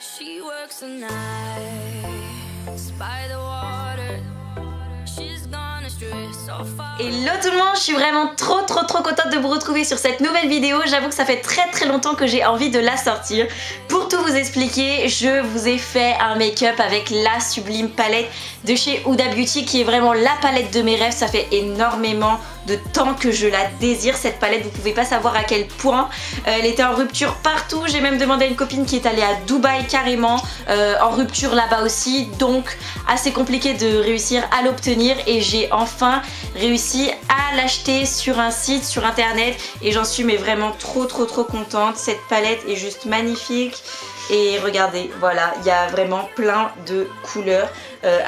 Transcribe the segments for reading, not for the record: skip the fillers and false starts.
She works the nights by the water. She's gone astray so far. Hello tout le monde, je suis vraiment trop contente de vous retrouver sur cette nouvelle vidéo. J'avoue que ça fait très longtemps que j'ai envie de la sortir. Pour tout vous expliquer, je vous ai fait un make-up avec la sublime palette de chez Huda Beauty qui est vraiment la palette de mes rêves. Ça fait énormément de temps que je la désire cette palette, vous pouvez pas savoir à quel point. Elle était en rupture partout, j'ai même demandé à une copine qui est allée à Dubaï carrément, en rupture là-bas aussi, donc assez compliqué de réussir à l'obtenir et j'ai enfin réussi à l'acheter sur un site, sur internet et j'en suis mais vraiment trop contente. Cette palette est juste magnifique. Et regardez, voilà, il y a vraiment plein de couleurs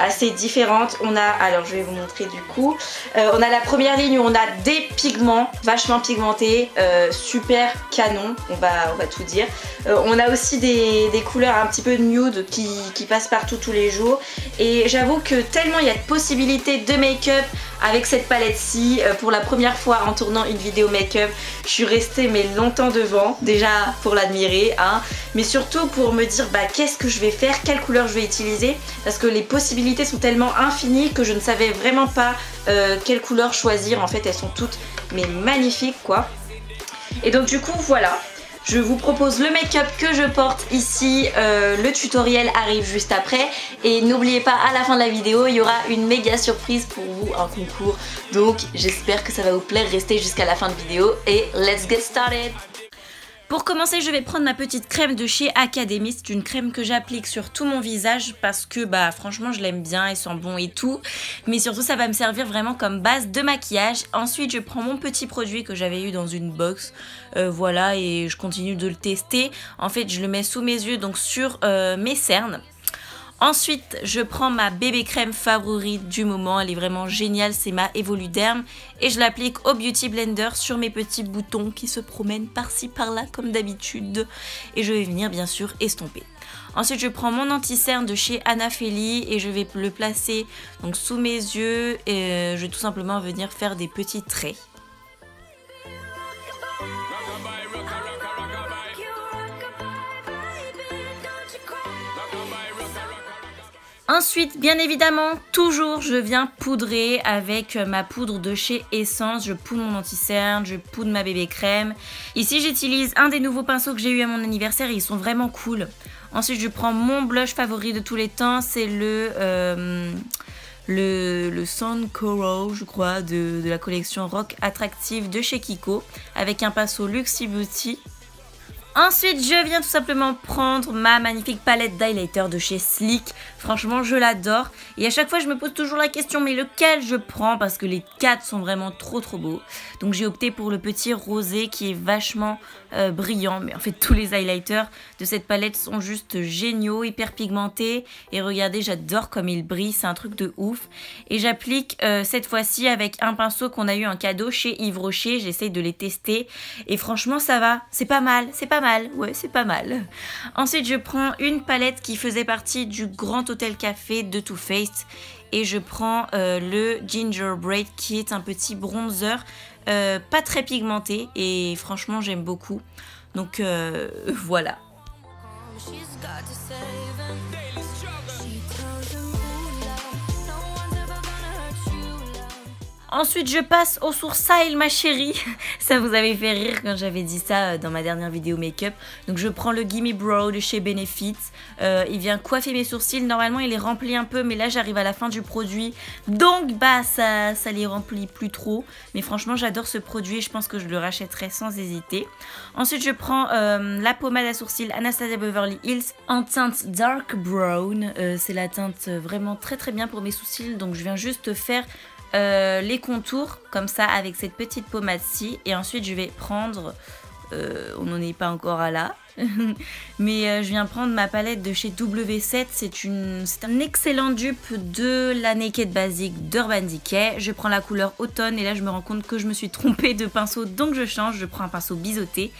assez différentes. On a, alors je vais vous montrer du coup, on a la première ligne où on a des pigments vachement pigmentés, super canon, on va tout dire. On a aussi des couleurs un petit peu nude qui passent partout tous les jours. Et j'avoue que tellement il y a de possibilités de make-up avec cette palette-ci. Pour la première fois en tournant une vidéo make-up, je suis restée mais longtemps devant, déjà pour l'admirer, hein, mais surtout pour me dire bah qu'est-ce que je vais faire, quelle couleur je vais utiliser, parce que les possibilités sont tellement infinies que je ne savais vraiment pas quelle couleur choisir. En fait elles sont toutes mais magnifiques quoi. Et donc du coup voilà, je vous propose le make-up que je porte ici, le tutoriel arrive juste après et n'oubliez pas à la fin de la vidéo il y aura une méga surprise pour vous, un concours, donc j'espère que ça va vous plaire, restez jusqu'à la fin de vidéo et let's get started. Pour commencer, je vais prendre ma petite crème de chez Academy. C'est une crème que j'applique sur tout mon visage parce que bah franchement je l'aime bien, elle sent bon et tout. Mais surtout ça va me servir vraiment comme base de maquillage. Ensuite je prends mon petit produit que j'avais eu dans une box. Voilà, et je continue de le tester. En fait je le mets sous mes yeux, donc sur mes cernes. Ensuite, je prends ma bébé crème favorite du moment, elle est vraiment géniale, c'est ma Evoluderm et je l'applique au Beauty Blender sur mes petits boutons qui se promènent par-ci par-là comme d'habitude et je vais venir bien sûr estomper. Ensuite, je prends mon anti-cerne de chez Anafeli et je vais le placer donc sous mes yeux et je vais tout simplement venir faire des petits traits. Ensuite, bien évidemment, toujours je viens poudrer avec ma poudre de chez Essence. Je poudre mon anti-cerne, je poudre ma bébé crème. Ici, j'utilise un des nouveaux pinceaux que j'ai eu à mon anniversaire et ils sont vraiment cool. Ensuite, je prends mon blush favori de tous les temps, c'est le Sun Coral, je crois, de la collection Rock Attractive de chez Kiko, avec un pinceau Luxy Beauty. Ensuite, je viens tout simplement prendre ma magnifique palette d'highlighter de chez Sleek. Franchement, je l'adore. Et à chaque fois, je me pose toujours la question, mais lequel je prends? Parce que les 4 sont vraiment trop beaux. Donc, j'ai opté pour le petit rosé qui est vachement brillant. Mais en fait, tous les highlighters de cette palette sont juste géniaux, hyper pigmentés. Et regardez, j'adore comme ils brillent. C'est un truc de ouf. Et j'applique cette fois-ci avec un pinceau qu'on a eu en cadeau chez Yves Rocher. J'essaye de les tester. Et franchement, ça va. C'est pas mal. C'est pas mal, ouais c'est pas mal. Ensuite je prends une palette qui faisait partie du Grand Hôtel Café de Too Faced et je prends le Gingerbread qui est un petit bronzer pas très pigmenté et franchement j'aime beaucoup. Donc voilà. Ensuite, je passe au sourcil, ma chérie. Ça vous avait fait rire quand j'avais dit ça dans ma dernière vidéo make-up. Donc, je prends le Gimme Brow de chez Benefit. Il vient coiffer mes sourcils. Normalement, il est rempli un peu, mais là, j'arrive à la fin du produit. Donc, bah, ça les remplit plus trop. Mais franchement, j'adore ce produit et je pense que je le rachèterai sans hésiter. Ensuite, je prends la pommade à sourcils Anastasia Beverly Hills en teinte Dark Brown. C'est la teinte vraiment très bien pour mes sourcils. Donc, je viens juste faire les contours comme ça avec cette petite pommade ci et ensuite je vais prendre on n'en est pas encore à là mais je viens prendre ma palette de chez W7. C'est un excellent dupe de la Naked Basic d'Urban Decay. Je prends la couleur automne et là je me rends compte que je me suis trompée de pinceau, donc je change, je prends un pinceau biseauté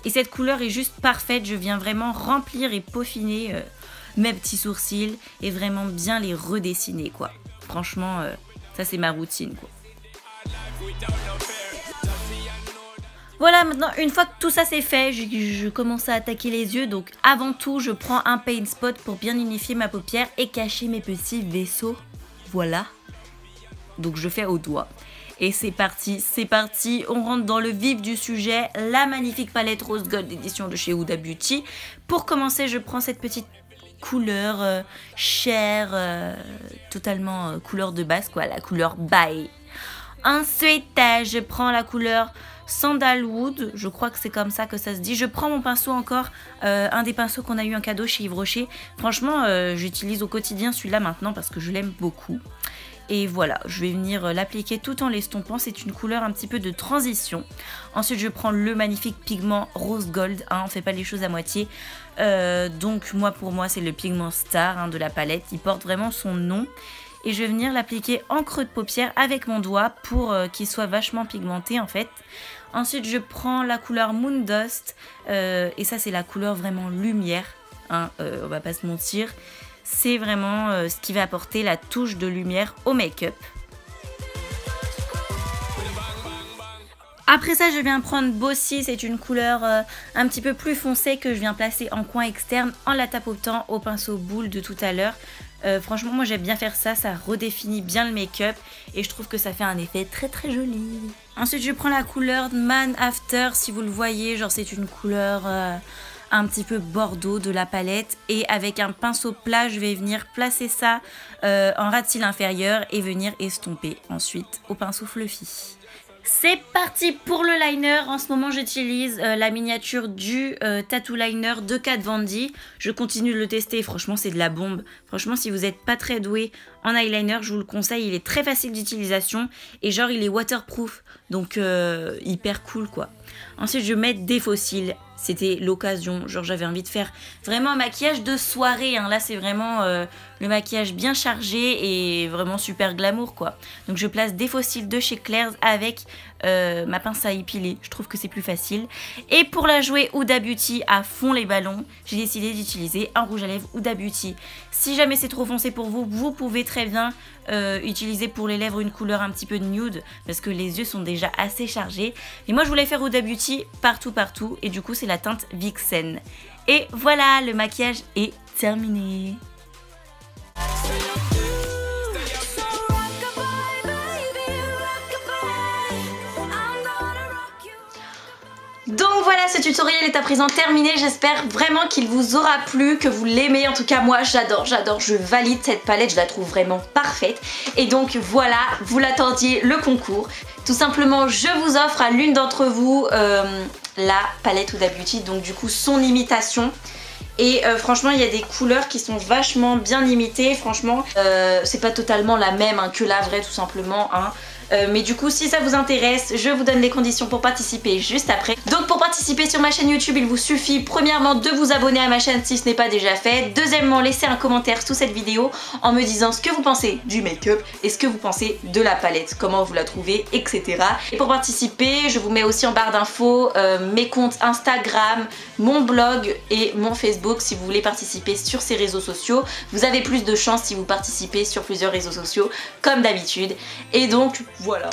et cette couleur est juste parfaite. Je viens vraiment remplir et peaufiner mes petits sourcils et vraiment bien les redessiner quoi. Franchement ça c'est ma routine quoi. Voilà, maintenant une fois que tout ça c'est fait, je commence à attaquer les yeux. Donc avant tout je prends un paint spot pour bien unifier ma paupière et cacher mes petits vaisseaux. Voilà. Donc je fais au doigt. Et c'est parti, on rentre dans le vif du sujet, la magnifique palette Rose Gold édition de chez Huda Beauty. Pour commencer, je prends cette petite couleur chair, totalement couleur de base, quoi, la couleur Bye. Ensuite, je prends la couleur Sandalwood, je crois que c'est comme ça que ça se dit. Je prends mon pinceau encore, un des pinceaux qu'on a eu en cadeau chez Yves Rocher. Franchement, j'utilise au quotidien celui-là maintenant parce que je l'aime beaucoup. Et voilà, je vais venir l'appliquer tout en l'estompant. C'est une couleur un petit peu de transition. Ensuite, je prends le magnifique pigment Rose Gold. Hein, on ne fait pas les choses à moitié. Donc, pour moi, c'est le pigment star de la palette. Il porte vraiment son nom. Et je vais venir l'appliquer en creux de paupière avec mon doigt pour qu'il soit vachement pigmenté en fait. Ensuite, je prends la couleur Moon Dust. Et ça, c'est la couleur vraiment lumière. Hein, on va pas se mentir. C'est vraiment ce qui va apporter la touche de lumière au make-up. Après ça, je viens prendre Bossy, c'est une couleur un petit peu plus foncée que je viens placer en coin externe en la tapotant au pinceau boule de tout à l'heure. Franchement, moi j'aime bien faire ça, ça redéfinit bien le make-up et je trouve que ça fait un effet très très joli. Ensuite, je prends la couleur Man After, si vous le voyez, genre c'est une couleur un petit peu bordeaux de la palette et avec un pinceau plat, je vais venir placer ça en ras de cils inférieur et venir estomper ensuite au pinceau fluffy. C'est parti pour le liner. En ce moment, j'utilise la miniature du Tattoo Liner de Kat Von D. Je continue de le tester. Franchement, c'est de la bombe. Franchement, si vous n'êtes pas très doué en eyeliner, je vous le conseille. Il est très facile d'utilisation et genre, il est waterproof. Donc, hyper cool, quoi. Ensuite, je mets des faux cils. C'était l'occasion. Genre, j'avais envie de faire vraiment un maquillage de soirée. Hein. Là, c'est vraiment le maquillage bien chargé et vraiment super glamour, quoi. Donc, je place des faux cils de chez Claire's avec ma pince à épiler. Je trouve que c'est plus facile. Et pour la jouer Huda Beauty à fond les ballons, j'ai décidé d'utiliser un rouge à lèvres Huda Beauty. Si jamais c'est trop foncé pour vous, vous pouvez très bien utiliser pour les lèvres une couleur un petit peu nude parce que les yeux sont déjà assez chargés. Et moi, je voulais faire Huda Beauty partout et du coup, c'est la teinte Vixen. Et voilà, le maquillage est terminé. Donc voilà, ce tutoriel est à présent terminé, j'espère vraiment qu'il vous aura plu, que vous l'aimez. En tout cas moi j'adore, je valide cette palette, je la trouve vraiment parfaite. Et donc voilà, vous l'attendiez, le concours. Tout simplement je vous offre à l'une d'entre vous la palette Huda Beauty, donc du coup son imitation. Et franchement il y a des couleurs qui sont vachement bien imitées, franchement c'est pas totalement la même que la vraie tout simplement mais du coup si ça vous intéresse, je vous donne les conditions pour participer juste après. Donc pour participer sur ma chaîne YouTube, il vous suffit premièrement de vous abonner à ma chaîne si ce n'est pas déjà fait. Deuxièmement, laisser un commentaire sous cette vidéo en me disant ce que vous pensez du make-up et ce que vous pensez de la palette, comment vous la trouvez, etc. Et pour participer, je vous mets aussi en barre d'infos mes comptes Instagram, mon blog et mon Facebook si vous voulez participer sur ces réseaux sociaux. Vous avez plus de chance si vous participez sur plusieurs réseaux sociaux comme d'habitude. Et donc voilà.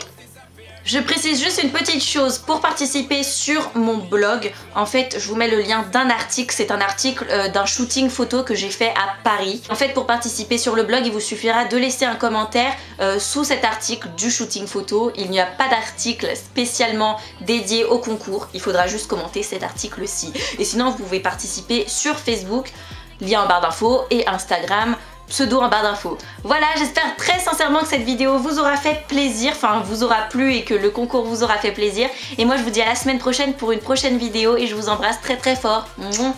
Je précise juste une petite chose, pour participer sur mon blog, en fait je vous mets le lien d'un article, c'est un article d'un shooting photo que j'ai fait à Paris. En fait pour participer sur le blog, il vous suffira de laisser un commentaire sous cet article du shooting photo. Il n'y a pas d'article spécialement dédié au concours, il faudra juste commenter cet article-ci. Et sinon vous pouvez participer sur Facebook, lien en barre d'infos, et Instagram, pseudo en barre d'infos. Voilà, j'espère très sincèrement que cette vidéo vous aura fait plaisir, enfin vous aura plu et que le concours vous aura fait plaisir. Et moi je vous dis à la semaine prochaine pour une prochaine vidéo et je vous embrasse très très fort. Mouah.